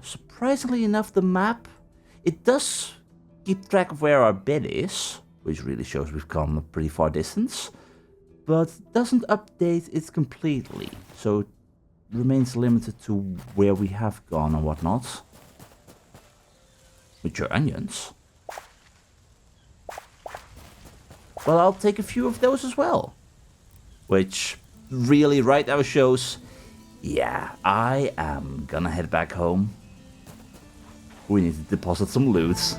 Surprisingly enough, the map, it does keep track of where our bed is, which really shows we've come a pretty far distance, but doesn't update it completely, so it remains limited to where we have gone and whatnot. With your onions. Well, I'll take a few of those as well. Which really right now shows, yeah, I am gonna head back home. We need to deposit some loot.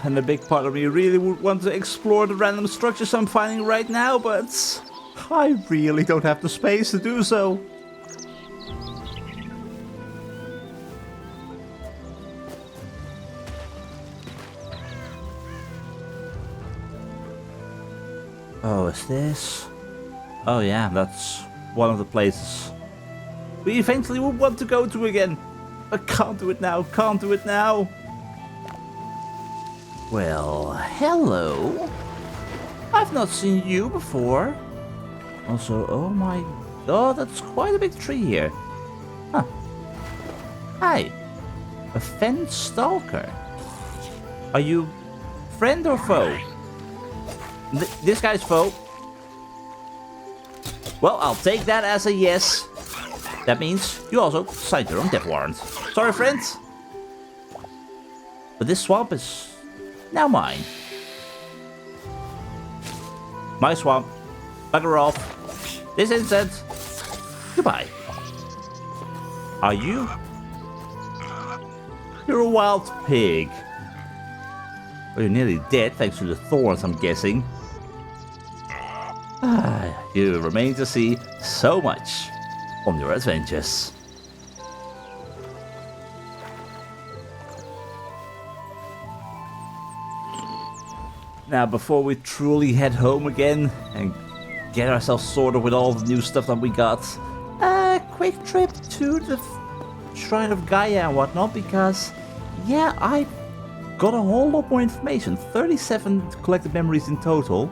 And a big part of me really would want to explore the random structures I'm finding right now, but I really don't have the space to do so. Oh, is this? Oh yeah, that's one of the places we eventually would want to go to again. I can't do it now, can't do it now. Well, hello. I've not seen you before. Also, oh, that's quite a big tree here. Huh. Hi. A fen stalker. Are you friend or foe? This guy's foe. Well, I'll take that as a yes. That means you also signed your own death warrant. Sorry, friends. But this swamp is now mine. My swamp. Bugger off. This incense. Goodbye. Are you? You're a wild pig. Well, you're nearly dead thanks to the thorns, I'm guessing. You remain to see so much on your adventures. Now, before we truly head home again and get ourselves sorted with all the new stuff that we got, a quick trip to the Shrine of Gaia and whatnot, because, yeah, I got a whole lot more information. 37 collected memories in total,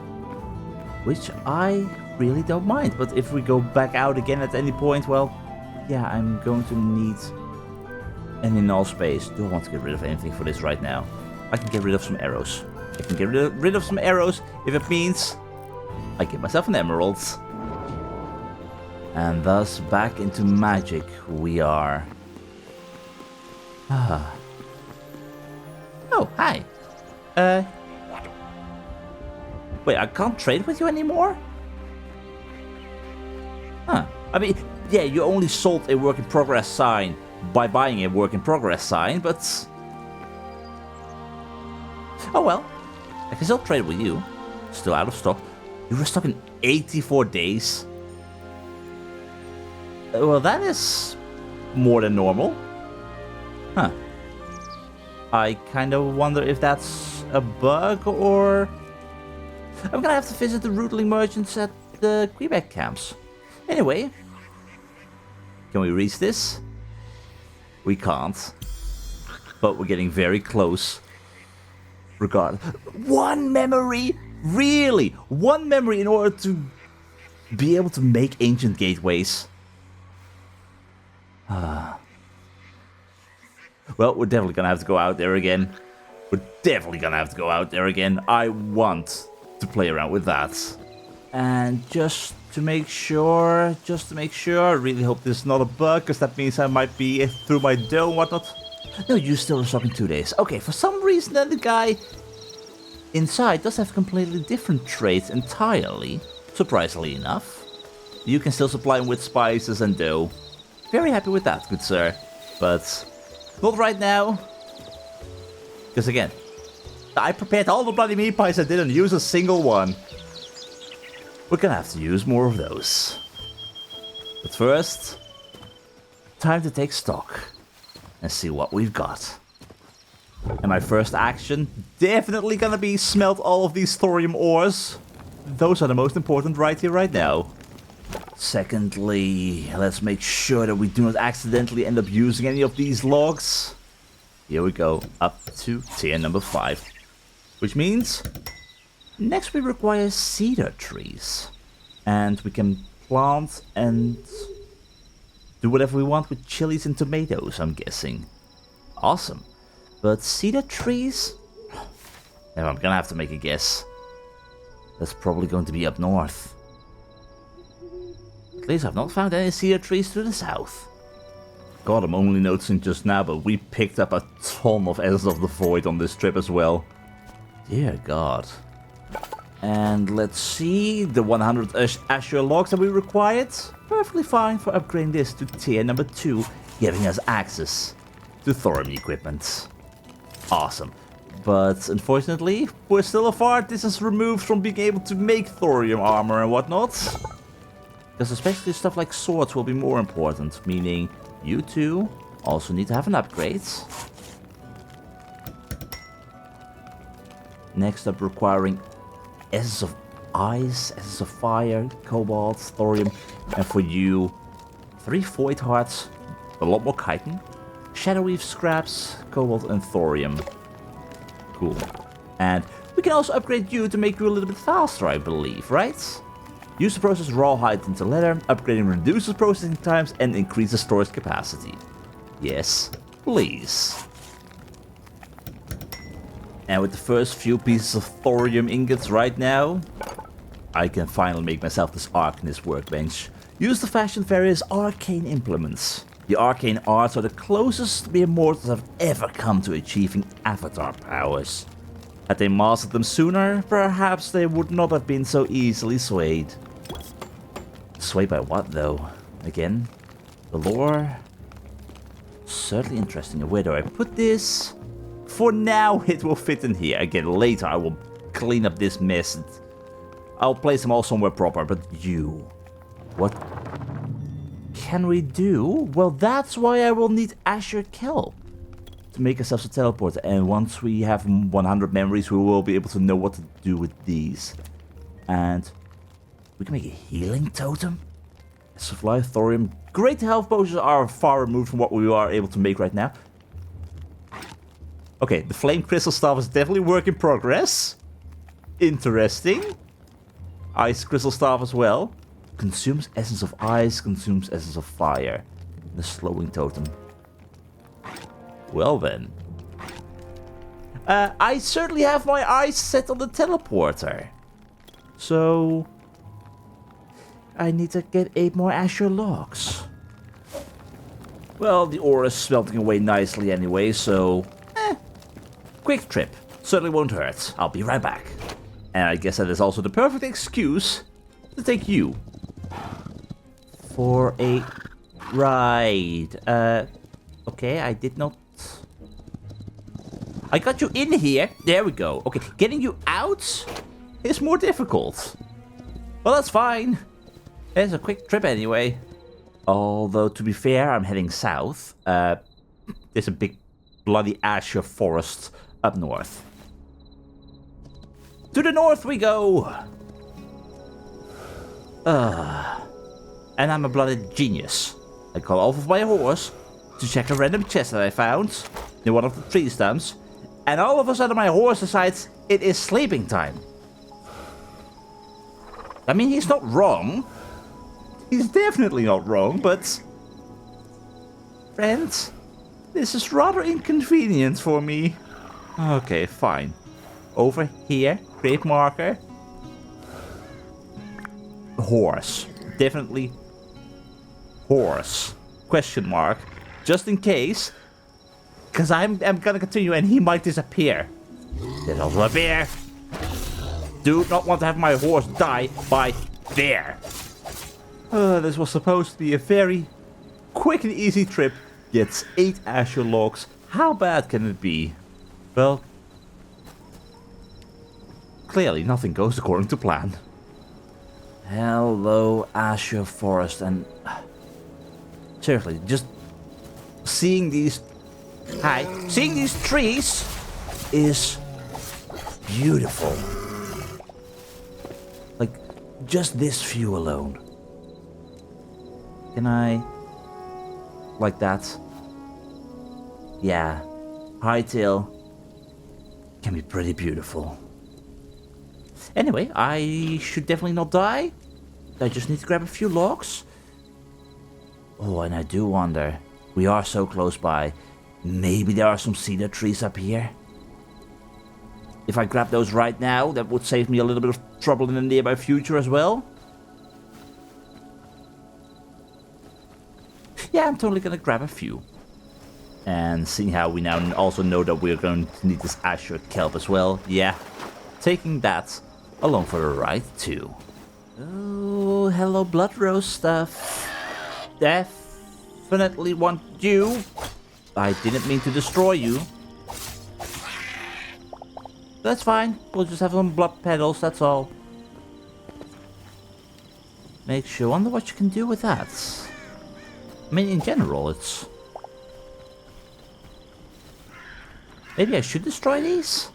which I really don't mind. But if we go back out again at any point, well, yeah, I'm going to need an in-all space. Don't want to get rid of anything for this right now. I can get rid of some arrows. I can get rid of some arrows if it means I get myself an emerald. And thus back into magic we are. Oh, hi. Wait, I can't trade with you anymore? Huh. I mean, yeah, you only sold a work in progress sign by buying a work in progress sign, but... oh well. I can still trade with you. Still out of stock. You were stuck in 84 days. Well, that is more than normal. Huh. I kind of wonder if that's a bug or... I'm gonna have to visit the rootling merchants at the Quebec camps. Anyway. Can we reach this? We can't. But we're getting very close. Regard. One memory? Really? One memory in order to be able to make ancient gateways? Well, we're definitely gonna have to go out there again. I want to play around with that. And just to make sure, I really hope this is not a bug, because that means I might be through my dough and whatnot. No, you still are stuck in 2 days. Okay, for some reason then the guy inside does have completely different traits entirely, surprisingly enough. You can still supply him with spices and dough. Very happy with that, good sir. But not right now. Because again, I prepared all the bloody meat pies and didn't use a single one. We're gonna have to use more of those. But first, time to take stock and see what we've got. And my first action, definitely gonna be smelt all of these thorium ores. Those are the most important right here, right now. Secondly, let's make sure that we do not accidentally end up using any of these logs. Here we go, up to tier number 5. Which means, next we require cedar trees. And we can plant and do whatever we want with chilies and tomatoes, I'm guessing. Awesome. But cedar trees? Now I'm gonna have to make a guess. That's probably going to be up north. At least I've not found any cedar trees to the south. God, I'm only noticing just now, but we picked up a ton of Essence of the Void on this trip as well. Dear God. And let's see, the 100 Azure logs that we required. Perfectly fine for upgrading this to tier number 2, giving us access to thorium equipment. Awesome. But unfortunately, we're still a far distance removed from being able to make thorium armor and whatnot. Because especially stuff like swords will be more important, meaning you two also need to have an upgrade. Next up, requiring Essence of Ice, Essence of Fire, Cobalt, Thorium, and for you, 3 Void Hearts, a lot more chitin, Shadowweave Scraps, Cobalt, and Thorium. Cool. And we can also upgrade you to make you a little bit faster, I believe, right? Use to process raw hide into leather, upgrading reduces processing times and increases storage capacity. Yes, please. And with the first few pieces of thorium ingots right now, I can finally make myself this Arcanist workbench. Use to fashion various arcane implements. The arcane arts are the closest mere mortals have ever come to achieving avatar powers. Had they mastered them sooner, perhaps they would not have been so easily swayed. Swayed by what though? Again, the lore? Certainly interesting. Where do I put this? For now, it will fit in here. Again, later I will clean up this mess. I'll place them all somewhere proper, but you... What can we do? Well, that's why I will need Azure Kelp to make ourselves a teleporter. And once we have 100 memories, we will be able to know what to do with these. And we can make a healing totem. Supply thorium. Great health potions are far removed from what we are able to make right now. Okay, the flame crystal staff is definitely work in progress. Interesting. Ice crystal staff as well. Consumes essence of ice, consumes essence of fire. The slowing totem. Well then. I certainly have my eyes set on the teleporter. So... I need to get 8 more Azure logs. Well, the ore is smelting away nicely anyway, so... Quick trip. Certainly won't hurt. I'll be right back. And I guess that is also the perfect excuse to take you for a ride. Okay, I did not... I got you in here. There we go. Okay, getting you out is more difficult. Well, that's fine. It's a quick trip anyway. Although, to be fair, I'm heading south. There's a big bloody azure forest up north. To the north we go! And I'm a bloody genius. I call off of my horse to check a random chest that I found near one of the tree stumps. And all of a sudden my horse decides it is sleeping time. I mean, he's not wrong. He's definitely not wrong, but... Friends, this is rather inconvenient for me. Okay, fine. Over here, grape marker. Horse. Definitely horse. Question mark. Just in case. Because I'm gonna continue and he might disappear. There's also a bear. Do not want to have my horse die by bear. This was supposed to be a very quick and easy trip. Gets 8 Azure logs. How bad can it be? Well, clearly nothing goes according to plan. Hello, Azure Forest, and seriously, just seeing these trees is beautiful. Like, just this view alone. Can I... like that? Yeah. Hytale can be pretty beautiful. Anyway, I should definitely not die. I just need to grab a few logs. Oh, and I do wonder. We are so close by. Maybe there are some cedar trees up here. If I grab those right now, that would save me a little bit of trouble in the nearby future as well. Yeah, I'm totally gonna grab a few. And seeing how we now also know that we're going to need this azure kelp as well. Yeah, taking that along for a ride too. Oh, hello blood rose stuff. Definitely want you. I didn't mean to destroy you. That's fine. We'll just have some blood petals, that's all. Make sure. Wonder what you can do with that. I mean, in general, it's... Maybe I should destroy these?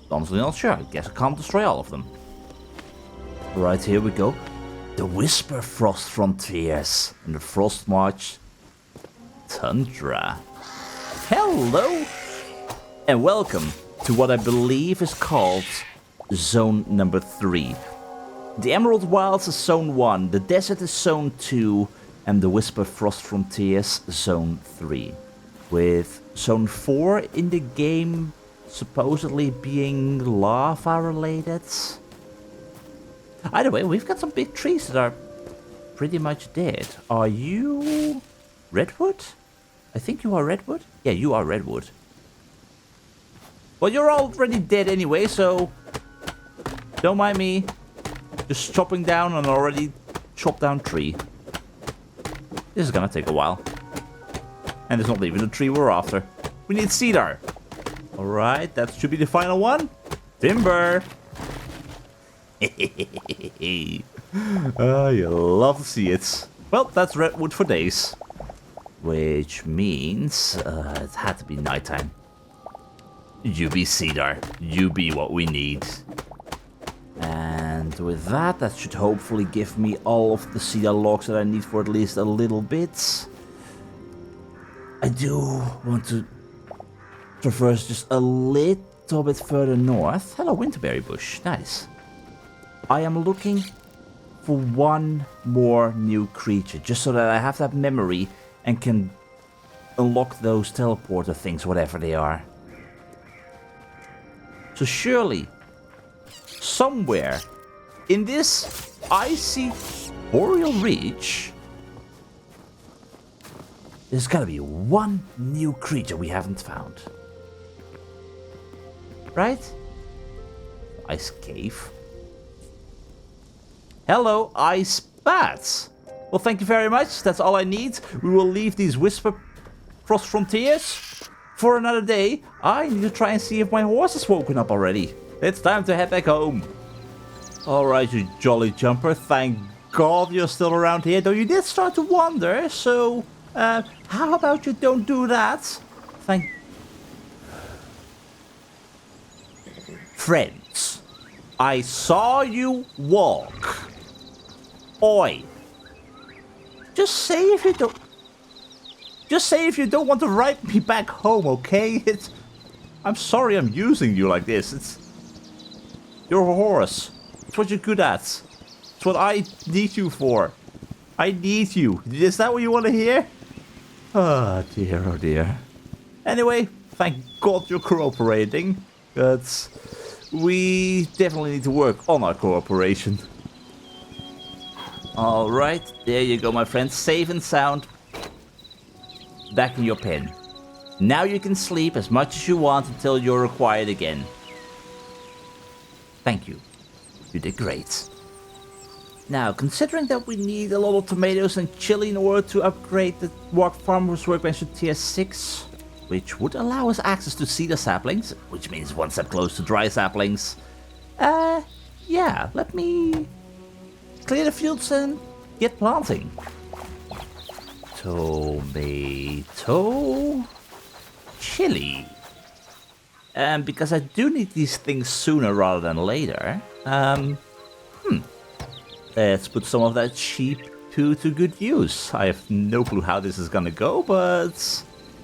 Honestly not sure. I guess I can't destroy all of them. Right, here we go. The Whisper Frost Frontiers and the Frost March Tundra. Hello! And welcome to what I believe is called Zone number 3. The Emerald Wilds is Zone 1, the Desert is Zone 2, and the Whisper Frost Frontiers Zone 3. With Zone 4 in the game supposedly being lava related. Either way, we've got some big trees that are pretty much dead. Are you redwood? I think you are redwood. Yeah, you are redwood. Well, you're already dead anyway, so don't mind me just chopping down an already chopped down tree. This is gonna take a while. And it's not even the tree we're after. We need cedar. Alright, that should be the final one. Timber. Oh, you love to see it. Well, that's redwood for days. Which means it had to be nighttime. You be cedar. You be what we need. And with that, that should hopefully give me all of the cedar logs that I need for at least a little bit. I do want to traverse just a little bit further north. Hello, winterberry bush. Nice. I am looking for one more new creature, just so that I have that memory and can unlock those teleporter things, whatever they are. So surely, somewhere in this icy boreal reach, there's gotta be one new creature we haven't found. Right? Ice cave. Hello, ice bats. Well, thank you very much. That's all I need. We will leave these Whisper Frost Frontiers for another day. I need to try and see if my horse has woken up already. It's time to head back home. Alright, you jolly jumper. Thank God you're still around here. Though you did start to wander, so... how about you don't do that? Thank... Friends, I saw you walk. Oi. Just say if you don't... Just say if you don't want to ride me back home, okay? I'm sorry I'm using you like this. You're a horse. It's what you're good at. It's what I need you for. I need you. Is that what you want to hear? Oh dear, oh dear. Anyway, thank God you're cooperating. But we definitely need to work on our cooperation. Alright, there you go, my friend. Safe and sound. Back in your pen. Now you can sleep as much as you want until you're required again. Thank you. You did great. Now, considering that we need a lot of tomatoes and chili in order to upgrade the Farmer's Workbench to tier 6, which would allow us access to cedar saplings, which means one step close to dry saplings. Yeah, let me clear the fields and get planting. Tomato, chili. Because I do need these things sooner rather than later. Let's put some of that cheap poo to good use. I have no clue how this is gonna go, but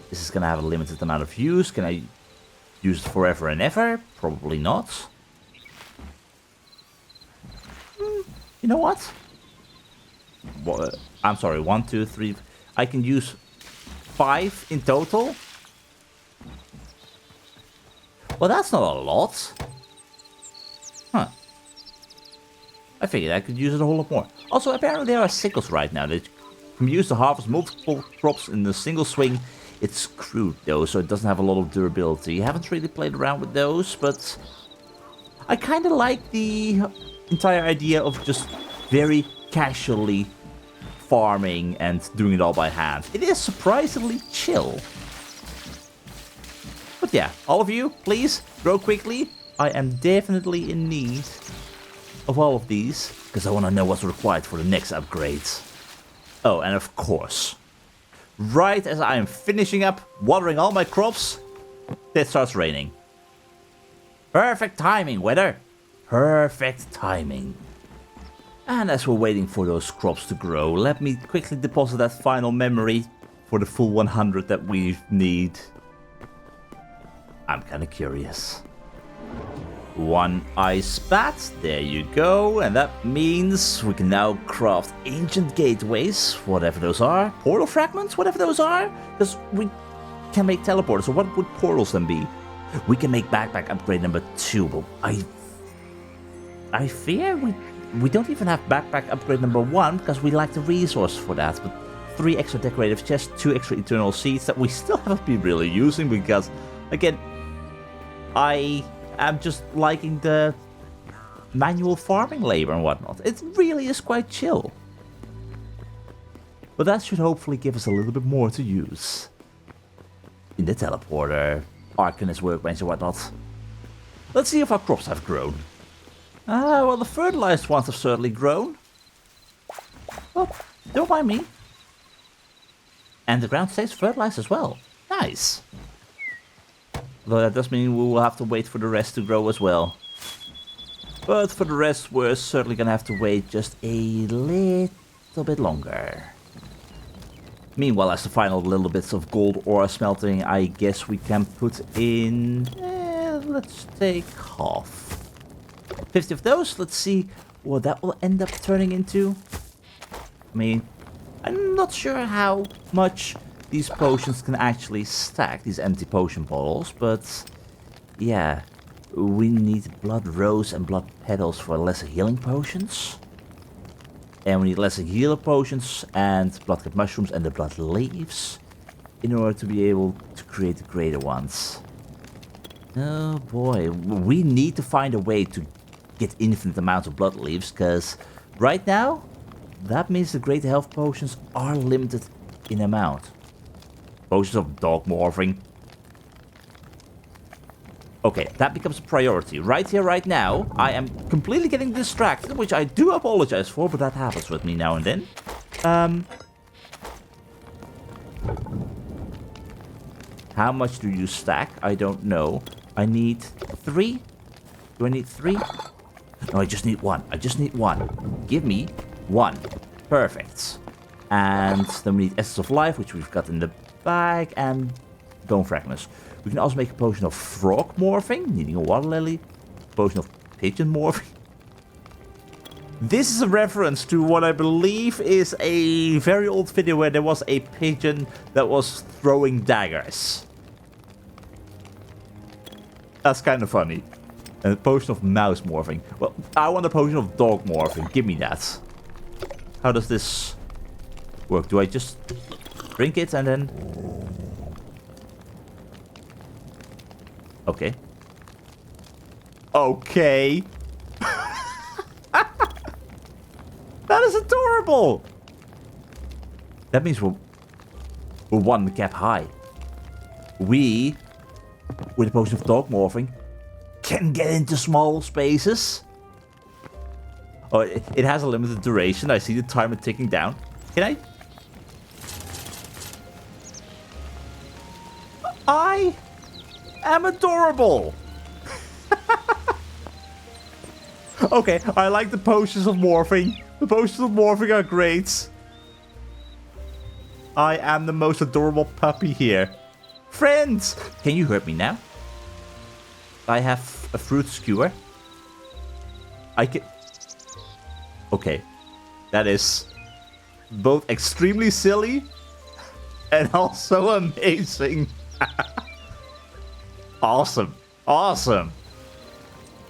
this is gonna have a limited amount of use. Can I use it forever and ever? Probably not. You know what? I'm sorry, 1, 2, 3. I can use 5 in total. Well, that's not a lot. Huh. I figured I could use it a whole lot more. Also, apparently there are sickles right now that can be used to harvest multiple crops in a single swing. It's crude though, so it doesn't have a lot of durability. I haven't really played around with those, but I kind of like the entire idea of just very casually farming and doing it all by hand. It is surprisingly chill. But yeah, all of you, please, grow quickly. I am definitely in need of all of these, because I want to know what's required for the next upgrades. Oh, and of course, right as I am finishing up watering all my crops, it starts raining. Perfect timing, weather. Perfect timing. And as we're waiting for those crops to grow, let me quickly deposit that final memory for the full 100 that we need. I'm kind of curious. 1 ice bat, there you go, and that means we can now craft ancient gateways, whatever those are, portal fragments, whatever those are, because we can make teleporters, so what would portals then be? We can make backpack upgrade number 2, but I fear we don't even have backpack upgrade number 1, because we lack the resource for that, but 3 extra decorative chests, 2 extra eternal seeds that we still haven't been really using, because, again, I'm just liking the manual farming labor and whatnot. It really is quite chill. But that should hopefully give us a little bit more to use in the teleporter, Arcanist workbench and whatnot. Let's see if our crops have grown. Well, the fertilized ones have certainly grown. Well, don't mind me. And the ground stays fertilized as well. Nice. Though that does mean we will have to wait for the rest to grow as well. But for the rest, we're certainly gonna have to wait just a little bit longer. Meanwhile, as the final little bits of gold ore smelting, I guess we can put in... let's take half. 50 of those, let's see what that will end up turning into. I mean, I'm not sure how much these potions can actually stack, these empty potion bottles, but yeah, we need blood rose and blood petals for lesser healing potions. And we need lesser healer potions and bloodcut mushrooms and the blood leaves in order to be able to create the greater ones. Oh boy, we need to find a way to get infinite amounts of blood leaves, because right now, that means the greater health potions are limited in amount. Potions of dog morphing. Okay, that becomes a priority. Right here, right now, I am completely getting distracted, which I do apologize for, but that happens with me now and then. How much do you stack? I don't know. I need 3. Do I need 3? No, I just need 1. I just need 1. Give me 1. Perfect. And then we need Essence of Life, which we've got in the bag, and Bone Fragments. We can also make a potion of frog morphing, needing a water lily. Potion of pigeon morphing. This is a reference to what I believe is a very old video where there was a pigeon that was throwing daggers. That's kind of funny. And a potion of mouse morphing. Well, I want a potion of dog morphing. Give me that. How does this work? Do I just drink it and then... Okay. Okay. That is adorable. That means we're 1 cap high. We, with a potion of dog morphing, can get into small spaces. Oh, it has a limited duration. I see the timer ticking down. Can I am adorable. Okay, I like the potions of morphing. The potions of morphing are great. I am the most adorable puppy here. Friends! Can you hurt me now? I have a fruit skewer. I can... Okay. That is both extremely silly and also amazing. Awesome. Awesome.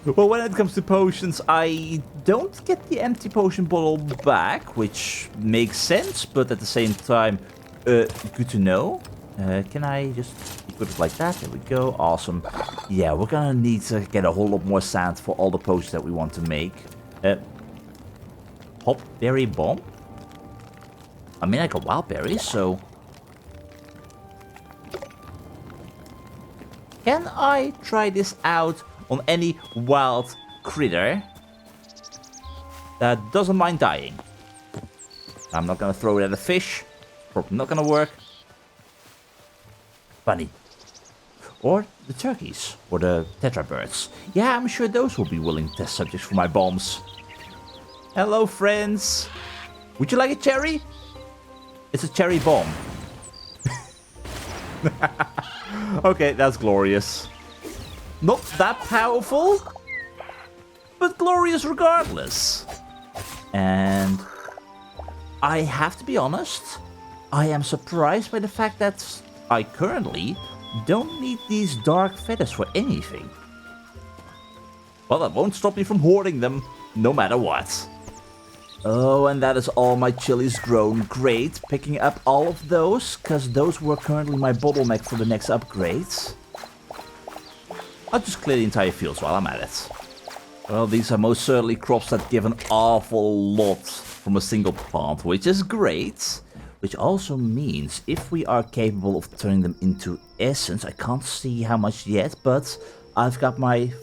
Well, when it comes to potions, I don't get the empty potion bottle back, which makes sense, but at the same time, good to know. Can I just put it like that? There we go. Awesome. Yeah, we're gonna need to get a whole lot more sand for all the potions that we want to make. Hopberry bomb? I mean, I got wild berries, so... Can I try this out on any wild critter that doesn't mind dying? I'm not gonna throw it at a fish. Probably not gonna work. Bunny. Or the turkeys. Or the tetra birds. Yeah, I'm sure those will be willing test subjects for my bombs. Hello, friends. Would you like a cherry? It's a cherry bomb. Okay, that's glorious. Not that powerful, but glorious regardless. And I have to be honest, I am surprised by the fact that I currently don't need these dark feathers for anything. Well, that won't stop me from hoarding them, no matter what. Oh, and that is all my chilies grown. Great, picking up all of those, because those were currently my bottleneck for the next upgrades. I'll just clear the entire fields while I'm at it. Well, these are most certainly crops that give an awful lot from a single plant, which is great. Which also means if we are capable of turning them into essence, I can't see how much yet, but I've got my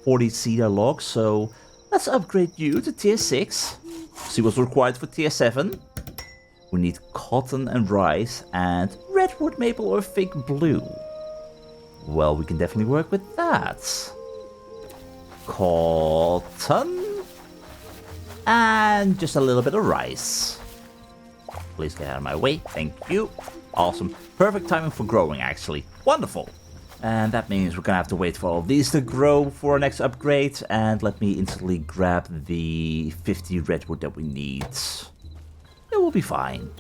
40 cedar logs, so let's upgrade you to tier 6. See what's required for tier 7. We need cotton and rice and redwood, maple or fig blue. Well, we can definitely work with that. Cotton and just a little bit of rice. Please get out of my way. Thank you. Awesome. Perfect timing for growing, actually. Wonderful. And that means we're gonna have to wait for all of these to grow for our next upgrade. And let me instantly grab the 50 redwood that we need. It will be fine.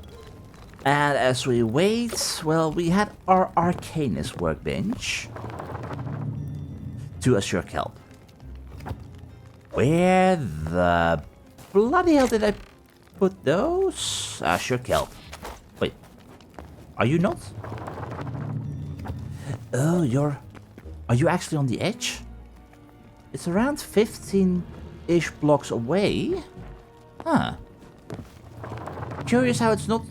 And as we wait, well, we had our Arcanist workbench to assure kelp. Where the bloody hell did I put those? Sure kelp. Wait, are you not? Oh, are you actually on the edge? It's around 15-ish blocks away. Huh. Curious how it's not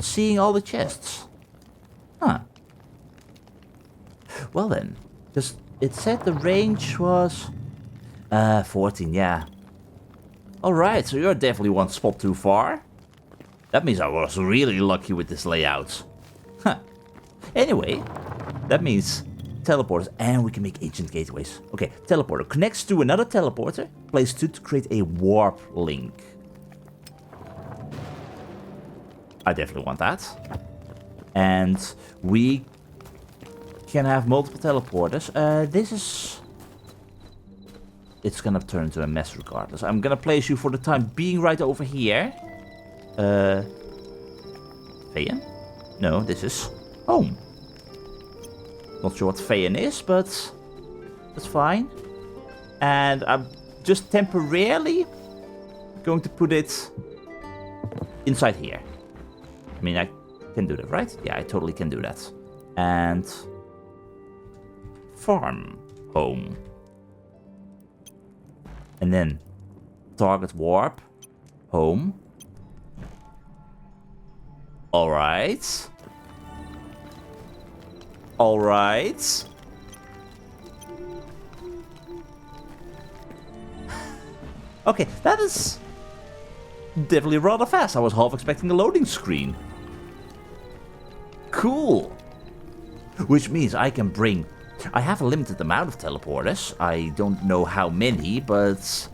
seeing all the chests. Huh. Well then, because it said the range was 14, yeah. Alright, so you're definitely one spot too far. That means I was really lucky with this layout. Huh. Anyway, that means teleporters, and we can make ancient gateways. Okay, teleporter connects to another teleporter. Place 2 to create a warp link. I definitely want that. And we can have multiple teleporters. This is... It's gonna turn into a mess regardless. I'm gonna place you for the time being right over here. Feyen? No, this is home. Not sure what Feyen is, but that's fine. And I'm just temporarily going to put it inside here. I mean, I can do that, right? Yeah, I totally can do that. And farm home. And then target warp home. Alright. Alright. Okay, that is definitely rather fast. I was half expecting a loading screen. Cool. Which means I can bring I have a limited amount of teleporters. I don't know how many, but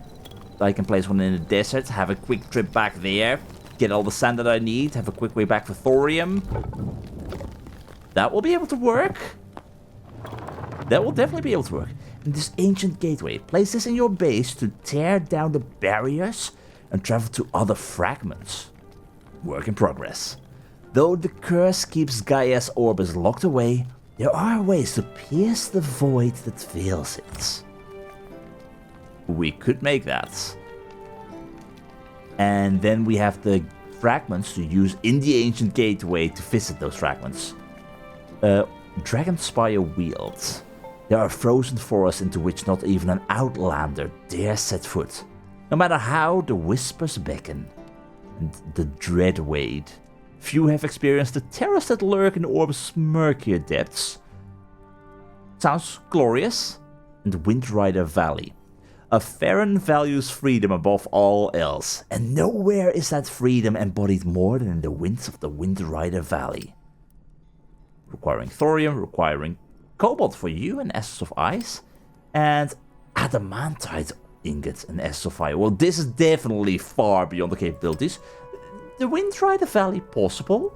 I can place one in the desert, have a quick trip back there, get all the sand that I need, have a quick way back for thorium. That will be able to work. That will definitely be able to work. And this ancient gateway, place this in your base to tear down the barriers and travel to other fragments. Work in progress. Though the curse keeps Gaia's orbits locked away, there are ways to pierce the void that veils it. We could make that. And then we have the fragments to use in the ancient gateway to visit those fragments. Dragonspire Wield. There are frozen forests into which not even an outlander dare set foot, no matter how the whispers beckon and the dread wade. Few have experienced the terrors that lurk in the orb's murkier depths. Sounds glorious. And Windrider Valley. A Farron values freedom above all else, and nowhere is that freedom embodied more than in the winds of the Windrider Valley. Requiring thorium, requiring cobalt for you and essence of ice, and adamantite ingots and essence of fire. Well, this is definitely far beyond the capabilities. The Windrider Valley possible,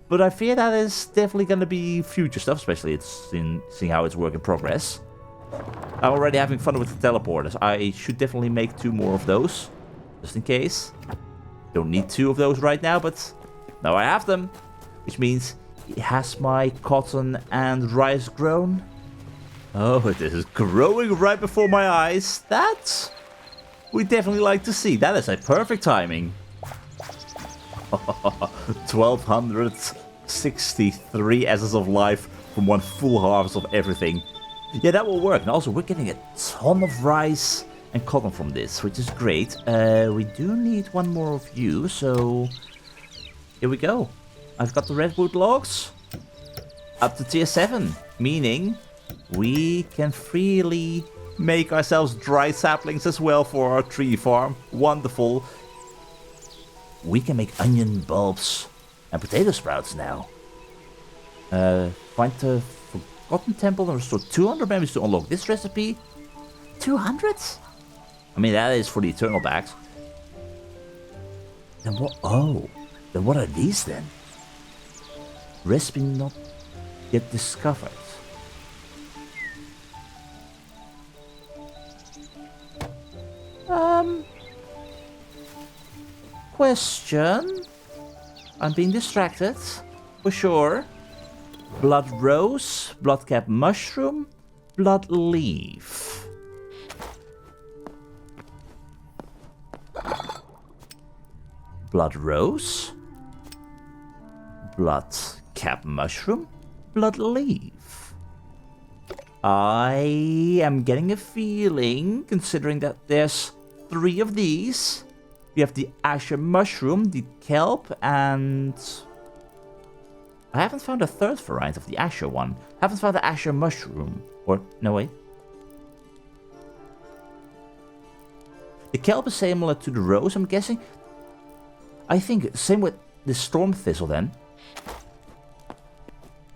but I fear that is definitely going to be future stuff, especially seeing how it's work in progress. I'm already having fun with the teleporters. I should definitely make 2 more of those, just in case. Don't need 2 of those right now, but now I have them, which means has my cotton and rice grown? Oh, it is growing right before my eyes. That we definitely like to see. That is a perfect timing. 1263 essence of life from one full harvest of everything. Yeah, that will work. And also, we're getting a ton of rice and cotton from this, which is great. We do need 1 more of you, so here we go. I've got the redwood logs up to tier 7, meaning we can freely make ourselves dry saplings as well for our tree farm. Wonderful. We can make onion bulbs and potato sprouts now. Find the Forgotten Temple and restore 200 memories to unlock this recipe. 200? I mean, that is for the eternal bags. Then what? Oh, then what are these then? Recipe not yet discovered. Question. I'm being distracted, for sure. Blood rose, blood cap mushroom, blood leaf. Blood rose, blood cap mushroom, blood leaf. I am getting a feeling, considering that there's 3 of these. We have the Asher mushroom, the kelp, and I haven't found a 3rd variant of the Asher one. Haven't found the Asher mushroom. Or, no, wait. The kelp is similar to the rose, I'm guessing. I think same with the storm thistle then.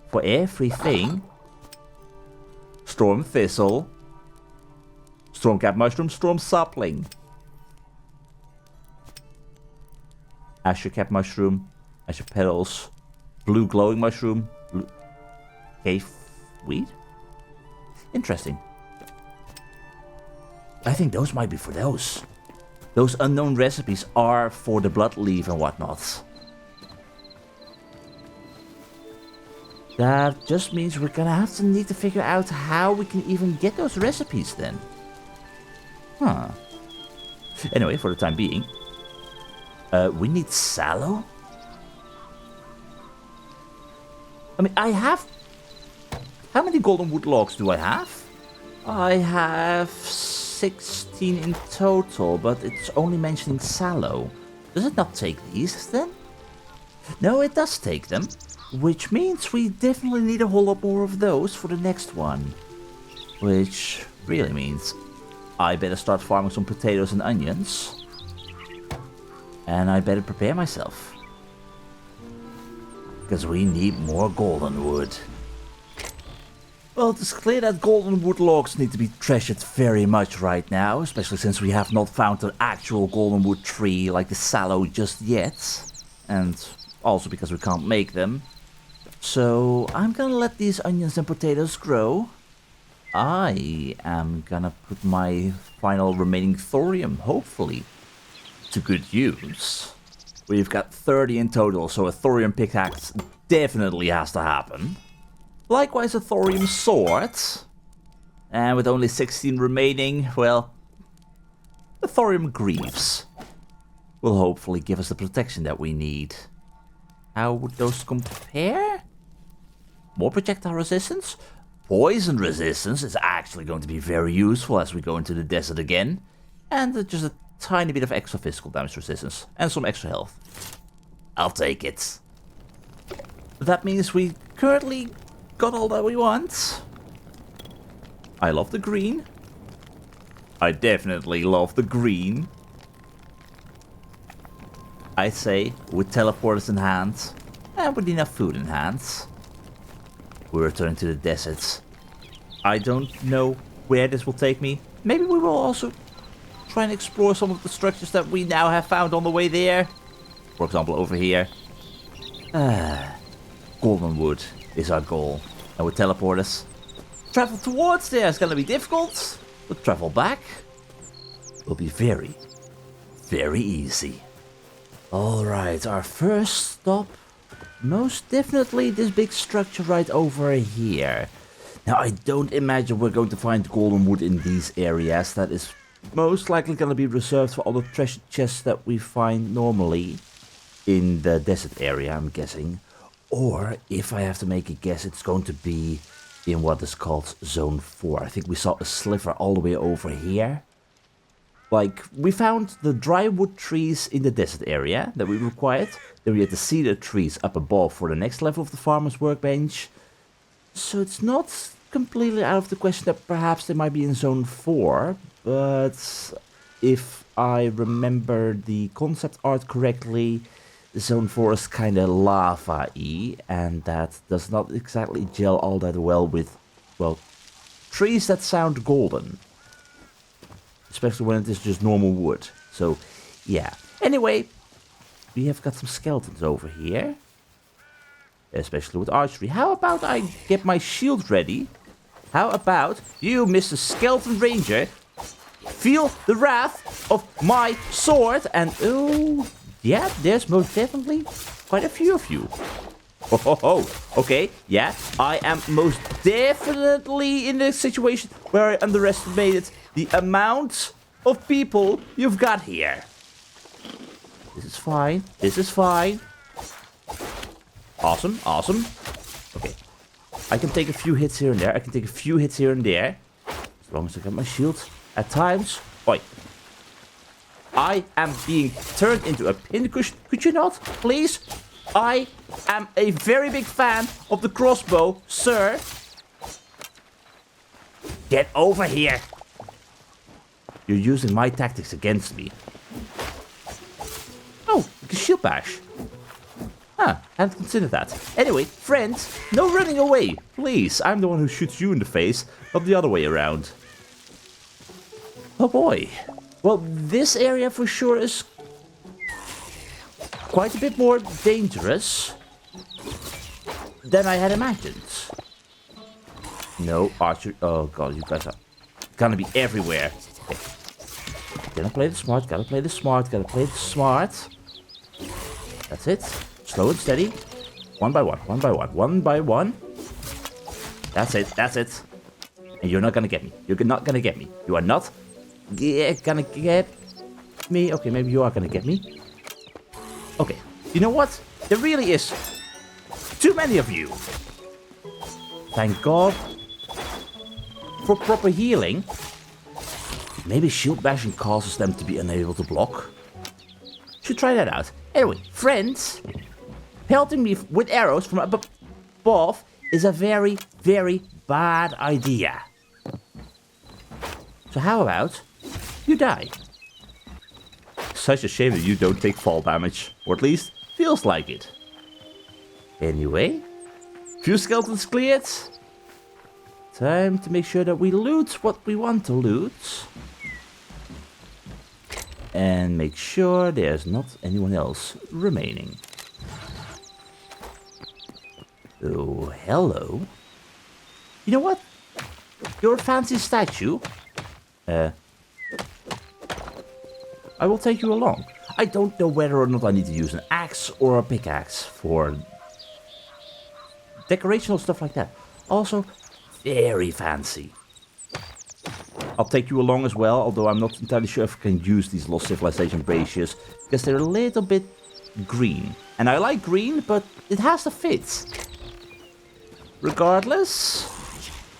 For everything. Storm thistle. Storm cap mushroom, storm sapling. Asher cap mushroom, asher petals, blue glowing mushroom, blue cave weed? Interesting. I think those might be for those. Those unknown recipes are for the blood leaf and whatnot. That just means we're gonna have to need to figure out how we can even get those recipes then. Huh. Anyway, for the time being, we need sallow? I mean, I have... How many golden wood logs do I have? I have 16 in total, but it's only mentioning sallow. Does it not take these then? No, it does take them. Which means we definitely need a whole lot more of those for the next one. Which really means I better start farming some potatoes and onions. And I better prepare myself. because we need more golden wood. Well, it is clear that golden wood logs need to be treasured very much right now, especially since we have not found an actual golden wood tree like the sallow just yet. And also because we can't make them. So I'm gonna let these onions and potatoes grow. I am gonna put my final remaining thorium, hopefully, to good use. We've got 30 in total, so a thorium pickaxe definitely has to happen. Likewise a thorium sword. And with only 16 remaining, well, the thorium greaves will hopefully give us the protection that we need. How would those compare? More projectile resistance? Poison resistance is actually going to be very useful as we go into the desert again. And just a tiny bit of extra physical damage resistance. And some extra health. I'll take it. That means we currently got all that we want. I love the green. I definitely love the green. I say, with teleporters in hand, and with enough food in hand, we return to the desert. I don't know where this will take me. Maybe we will also try and explore some of the structures that we now have found on the way there. For example, over here. Golden wood is our goal. And with teleporters, travel towards there is going to be difficult, but travel back will be very, very easy. Alright, our first stop, most definitely this big structure right over here. Now, I don't imagine we're going to find golden wood in these areas. That is most likely going to be reserved for all the treasure chests that we find normally in the desert area, I'm guessing. Or, if I have to make a guess, it's going to be in what is called Zone 4. I think we saw a sliver all the way over here. Like, we found the drywood trees in the desert area that we required. Then we had the cedar trees up above for the next level of the farmer's workbench. So it's not completely out of the question that perhaps they might be in Zone 4. But if I remember the concept art correctly, Zone 4 is kind of lava-y. And that does not exactly gel all that well with, well, trees that sound golden. Especially when it is just normal wood. So, yeah. Anyway, we have got some skeletons over here. Especially with archery. How about I get my shield ready? How about you, Mr. Skeleton Ranger, feel the wrath of my sword? And, oh, yeah, there's most definitely quite a few of you. Oh, ho, ho. Okay, yeah, I am most definitely in a situation where I underestimated the amount of people you've got here. This is fine. This is fine. Awesome, awesome. Okay. I can take a few hits here and there. I can take a few hits here and there. As long as I got my shield. At times... Oi. I am being turned into a pincushion. Could you not, please? I am a very big fan of the crossbow, sir. Get over here. You're using my tactics against me. Oh, you can shield bash. Huh, hadn't considered that. Anyway, friends, no running away. Please, I'm the one who shoots you in the face, not the other way around. Oh boy. Well, this area for sure is quite a bit more dangerous than I had imagined. No, archer. Oh god, you guys are gonna be everywhere. Okay. Gotta play the smart, gotta play the smart, gotta play the smart. That's it. Slow and steady. One by one, one by one, one by one. That's it, that's it. And you're not gonna get me. You're not gonna get me. You are not gonna get me. Okay, maybe you are gonna get me. Okay, you know what? There really is too many of you. Thank God for proper healing. Maybe shield bashing causes them to be unable to block. Should try that out. Anyway, friends, pelting me with arrows from above is a very, very bad idea. So how about you die? Such a shame that you don't take fall damage, or at least feels like it. Anyway, few skeletons cleared. Time to make sure that we loot what we want to loot. And make sure there's not anyone else remaining. Oh, hello. You know what? You're a fancy statue. I will take you along. I don't know whether or not I need to use an axe or a pickaxe for decoration or stuff like that. Also, very fancy. I'll take you along as well, although I'm not entirely sure if I can use these Lost Civilization braziers, because they're a little bit green. And I like green, but it has to fit. Regardless,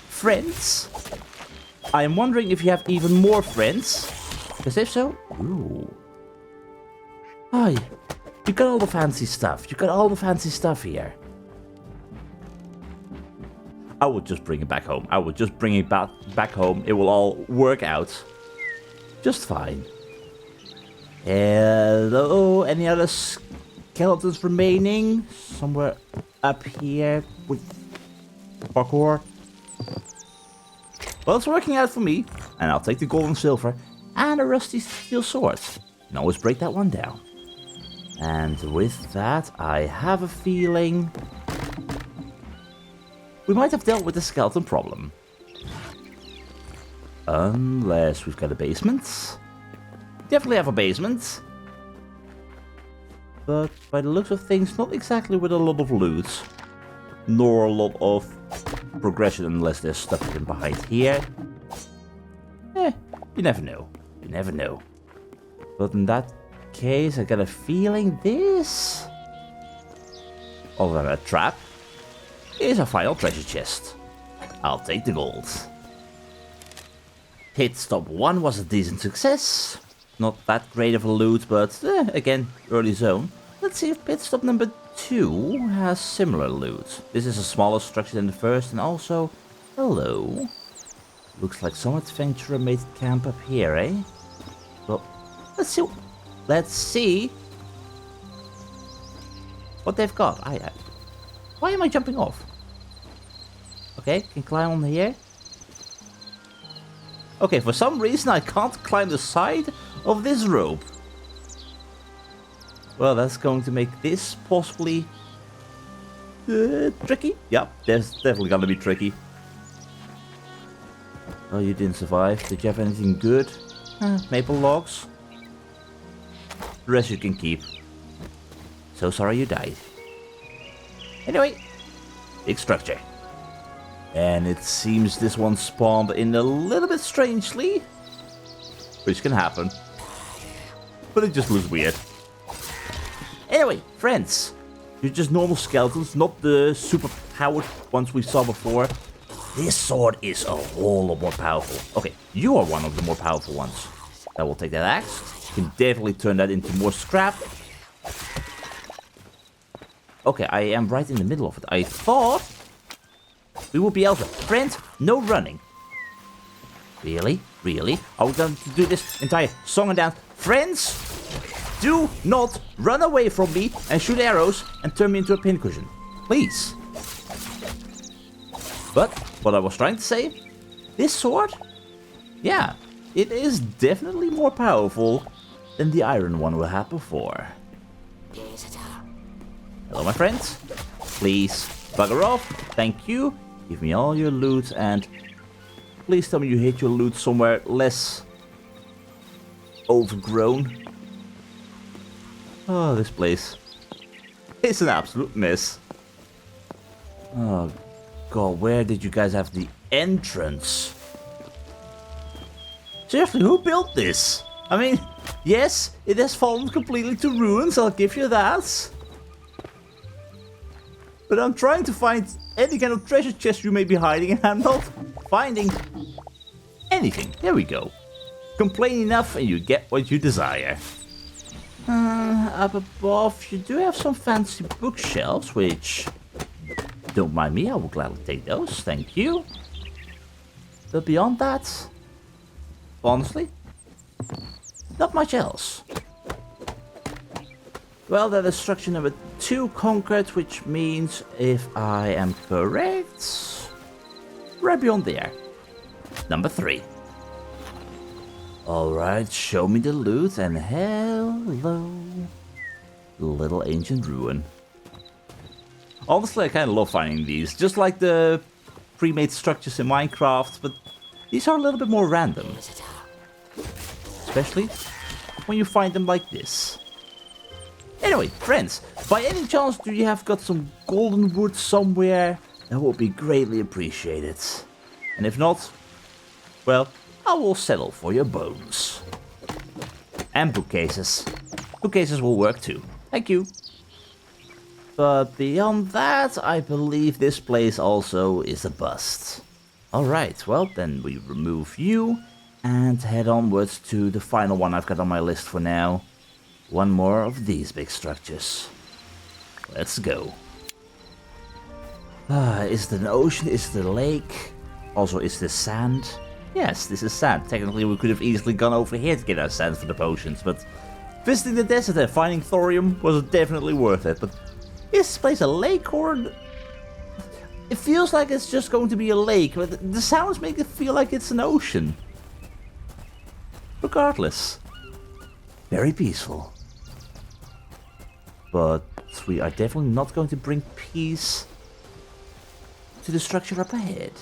friends, I am wondering if you have even more friends, because if so, ooh. Hi, you got all the fancy stuff. You got all the fancy stuff here. I would just bring it back home. I would just bring it back home. It will all work out just fine. Hello, any other skeletons remaining? Somewhere up here with parkour. Well, it's working out for me. And I'll take the gold and silver and a rusty steel sword. And always break that one down. And with that, I have a feeling we might have dealt with the skeleton problem. Unless we've got a basement. Definitely have a basement. But by the looks of things, not exactly with a lot of loot. Nor a lot of progression unless there's stuff hidden behind here. You never know. You never know. But in that case, I got a feeling this, other than a trap, is a final treasure chest. I'll take the gold. Hit stop 1 was a decent success. Not that great of a loot, but again, early zone. Let's see if pit stop number 2 has similar loot. This is a smaller structure than the first, and also, hello. Looks like some adventurer made camp up here, eh? Well, let's see. Let's see what they've got. Why am I jumping off? Okay, can climb on here. Okay, for some reason I can't climb the side of this rope. Well, that's going to make this possibly tricky. Yep, that's definitely gonna be tricky. Oh, you didn't survive. Did you have anything good? Maple logs. The rest you can keep. So sorry you died. Anyway, big structure. And it seems this one spawned in a little bit strangely. Which can happen. But it just looks weird. Anyway, friends. You're just normal skeletons, not the super powered ones we saw before. This sword is a whole lot more powerful. Okay, you are one of the more powerful ones. I will take that axe. Can definitely turn that into more scrap. Okay, I am right in the middle of it. I thought we would be able to. Friend, no running. Really? Really? Are we going to do this entire song and dance? Friends, do not run away from me and shoot arrows and turn me into a pincushion. Please. But what I was trying to say, this sword, yeah, it is definitely more powerful than the iron one we had before. Hello, my friends. Please bugger off. Thank you. Give me all your loot, and please tell me you hid your loot somewhere less overgrown. Oh, this place. It's an absolute mess. Oh, God, where did you guys have the entrance? Seriously, who built this? I mean, yes, it has fallen completely to ruins, I'll give you that. But I'm trying to find any kind of treasure chest you may be hiding, and I'm not finding anything. There we go. Complain enough and you get what you desire. Up above, you do have some fancy bookshelves, which, don't mind me, I will gladly take those, thank you. But beyond that, honestly, not much else. Well, that is structure number 2 conquered, which means if I am correct, right beyond there. Number 3. Alright, show me the loot, and hello, little ancient ruin. Honestly, I kind of love finding these, just like the pre-made structures in Minecraft, but these are a little bit more random. Especially when you find them like this. Anyway, friends, by any chance do you have got some golden wood somewhere? That would be greatly appreciated. And if not, well, I will settle for your bones. And bookcases. Bookcases will work too. Thank you. But beyond that, I believe this place also is a bust. Alright, well then we remove you and head onwards to the final one I've got on my list for now. One more of these big structures. Let's go. Is it an ocean? Is it a lake? Also, is this sand? Yes, this is sand. Technically, we could have easily gone over here to get our sand for the potions, but visiting the desert and finding thorium was definitely worth it. But is this place a lake or... It feels like it's just going to be a lake, but the sounds make it feel like it's an ocean. Regardless. Very peaceful. But we are definitely not going to bring peace to the structure up ahead.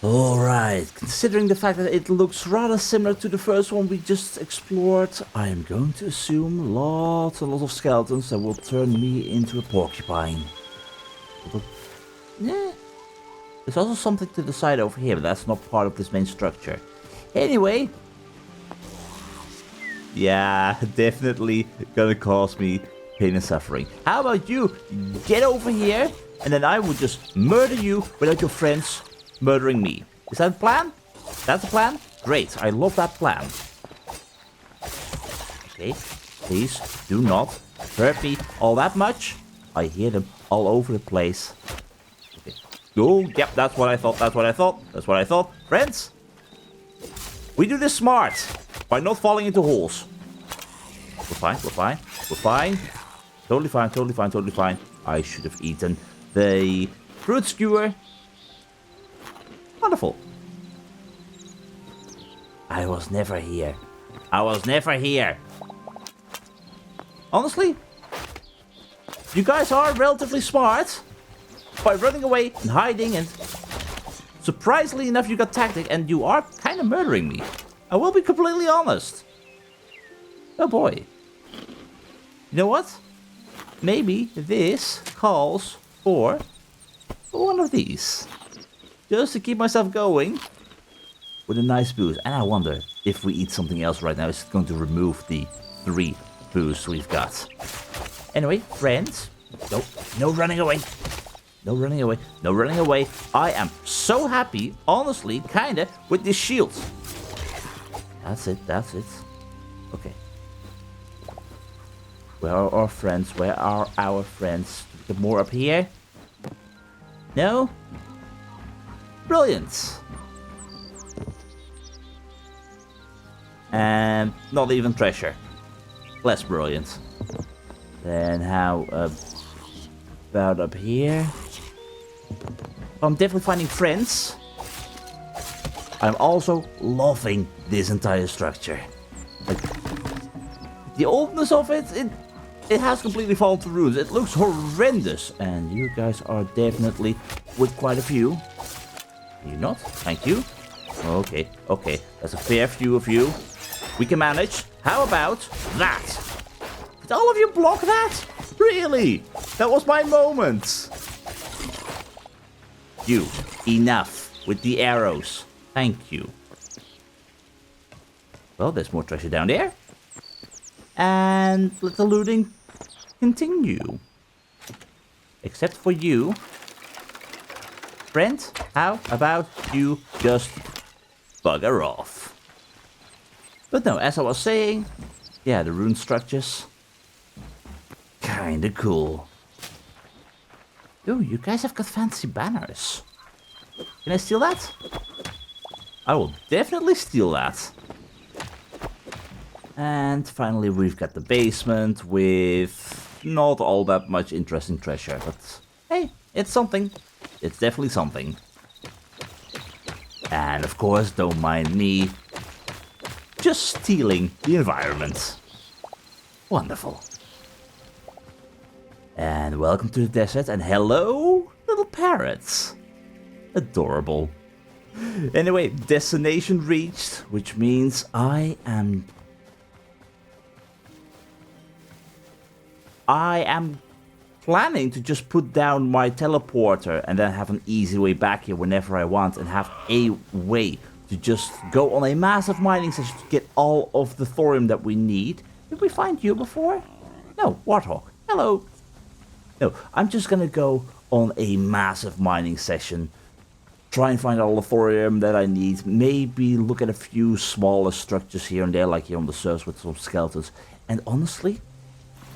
Alright, considering the fact that it looks rather similar to the first one we just explored, I am going to assume lots and lots of skeletons that will turn me into a porcupine. But, yeah. There's also something to the side over here, but that's not part of this main structure. Anyway. Yeah, definitely gonna cause me pain and suffering. How about you get over here, and then I will just murder you without your friends murdering me. Is that a plan? That's a plan? Great, I love that plan. Okay, please do not hurt me all that much. I hear them all over the place. Okay. Oh, yep, that's what I thought, that's what I thought, that's what I thought. Friends, we do this smart, by not falling into holes. We're fine, we're fine, we're fine. Totally fine, totally fine, totally fine. I should have eaten the fruit skewer. Wonderful. I was never here. I was never here. Honestly, you guys are relatively smart by running away and hiding, and surprisingly enough you got tactic and you are kind of murdering me. I will be completely honest. Oh boy. You know what? Maybe this calls for one of these. Just to keep myself going with a nice boost. And I wonder if we eat something else right now, is it going to remove the 3 boosts we've got? Anyway, friends, no running away. No running away. No running away. I am so happy, honestly, kinda, with this shield. That's it, that's it. Okay. Where are our friends? Where are our friends? Get more up here? No? Brilliant. And not even treasure. Less brilliant. Then how about up here? I'm definitely finding friends. I'm also loving this entire structure. Like, the oldness of it has completely fallen to ruins. It looks horrendous. And you guys are definitely with quite a few. You not? Thank you. Okay, okay. That's a fair few of you. We can manage. How about that? Did all of you block that? Really? That was my moment. You, enough with the arrows. Thank you. Well, there's more treasure down there. And let the looting continue. Except for you. Friend, how about you just bugger off? But no, as I was saying, yeah, the rune structures. Kinda cool. Ooh, you guys have got fancy banners. Can I steal that? I will definitely steal that. And finally we've got the basement with not all that much interesting treasure, but hey, it's something. It's definitely something. And of course, don't mind me just stealing the environment. Wonderful. And welcome to the desert, and hello, little parrots. Adorable. Anyway, destination reached, which means I am planning to just put down my teleporter and then have an easy way back here whenever I want, and have a way to just go on a massive mining session to get all of the thorium that we need. Did we find you before? No, Warthog. Hello. No, I'm just gonna go on a massive mining session, try and find all the thorium that I need, maybe look at a few smaller structures here and there, like here on the surface with some skeletons. And honestly,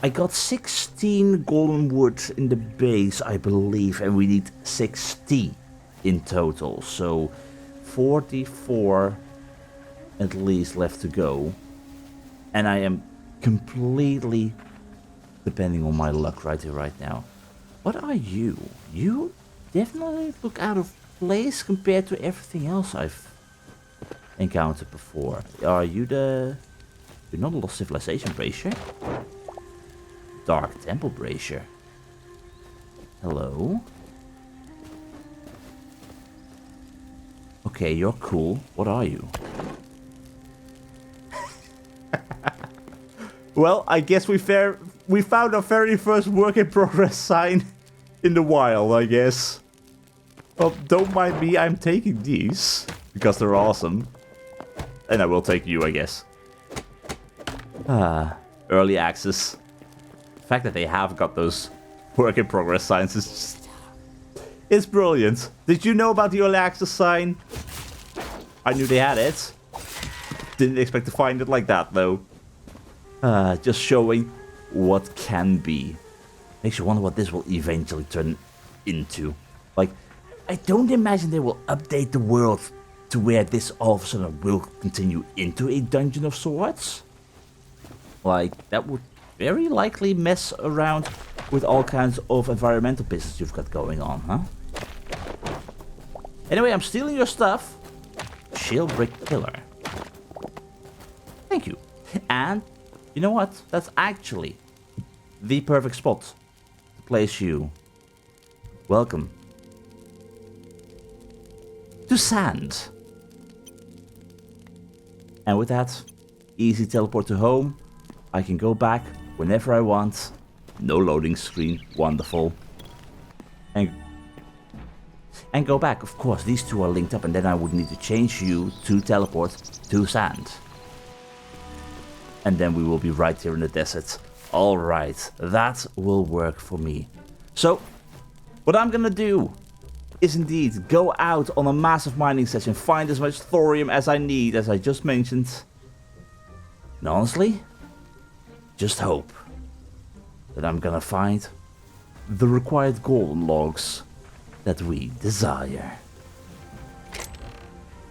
I got 16 golden wood in the base, I believe, and we need 60 in total. So 44 at least left to go. And I am completely depending on my luck right here, right now. What are you? You definitely look out of place compared to everything else I've encountered before. Are you the... You're not a Lost Civilization Brazier? Dark Temple Brazier. Hello? Okay, you're cool. What are you? Well, I guess we found our very first work in progress sign in the wild, I guess. Well, don't mind me, I'm taking these because they're awesome. And I will take you, I guess. Early access. The fact that they have got those work in progress signs is just... It's brilliant. Did you know about the early access sign? I knew they had it. Didn't expect to find it like that, though. Just showing what can be. Makes you wonder what this will eventually turn into. Like, I don't imagine they will update the world to where this all of a sudden will continue into a dungeon of sorts. Like, that would very likely mess around with all kinds of environmental business you've got going on, huh? Anyway, I'm stealing your stuff. Shale brick pillar. Thank you. And you know what? That's actually the perfect spot to place you. Welcome to sand. And with that, easy teleport to home. I can go back whenever I want. No loading screen. Wonderful. And go back. Of course, these two are linked up, and then I would need to change you to teleport to sand. And then we will be right here in the desert. Alright, that will work for me. So, what I'm gonna do is indeed go out on a massive mining session, find as much thorium as I need, as I just mentioned. And honestly, just hope that I'm gonna find the required golden logs that we desire.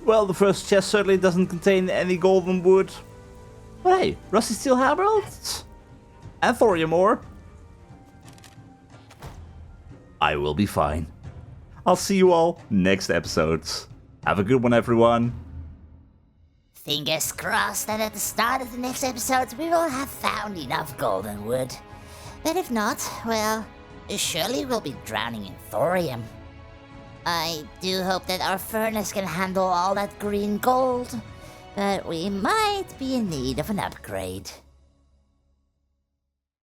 Well, the first chest certainly doesn't contain any golden wood. But hey, rusty steel halberds and thorium ore. I will be fine. I'll see you all next episode. Have a good one, everyone. Fingers crossed that at the start of the next episode we will have found enough golden wood. But if not, well, surely we'll be drowning in thorium. I do hope that our furnace can handle all that green gold, but we might be in need of an upgrade.